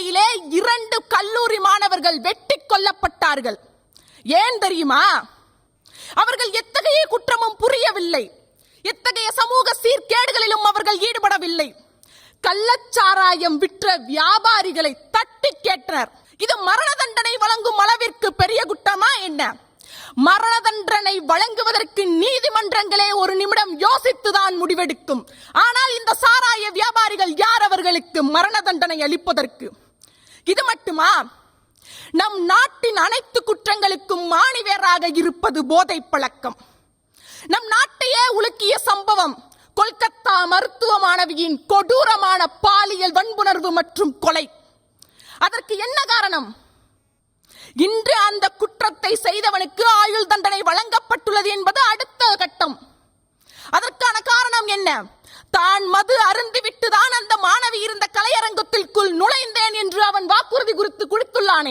வன்முறையிலே 2 கல்லூரி மாணவர்கள் வெட்டி கொல்லப்பட்டார்கள். ஏன் தெரியுமா? அவர்கள் எத்தகைய குற்றமும் புரியவில்லை, எத்தகைய சமூக சீர்கேடுகளிலும் அவர்கள் ஈடுபடவில்லை. கள்ளச்சாராயம் விற்ற வியாபாரிகளை தட்டி கேட்டனர். இது மரண தண்டனை வழங்கும் அளவிற்கு பெரிய குற்றமா என்ன? மரண தண்டனை வழங்குவதற்கு நீதிமன்றங்களே ஒரு நிமிடம் யோசித்துதான் முடிவெடுக்கும். ஆனால் இந்த சாராய வியாபாரிகள் யார் அவர்களுக்கு மரண தண்டனை அளிப்பதற்கு? இது மட்டுமா? நம் நாட்டின் அனைத்து குற்றங்களுக்கும் மாணிவேராக இருப்பது போதை பழக்கம். நம் நாட்டையே உலுக்கிய சம்பவம் கொல்கத்தா மருத்துவ மாணவியின் கொடூரமான பாலியல் வன்புணர்வு மற்றும் கொலை. அதற்கு என்ன காரணம்? இன்று அந்த குற்றத்தை செய்தவனுக்கு ஆயுள் தண்டனை வழங்கப்பட்டுள்ளது என்பது அடுத்த கட்டம். அதற்கான காரணம் என்ன? தான் மது அருந்திவிட்டுதான் அந்த மாணவி இருந்த கலையரங்கத்திற்குள்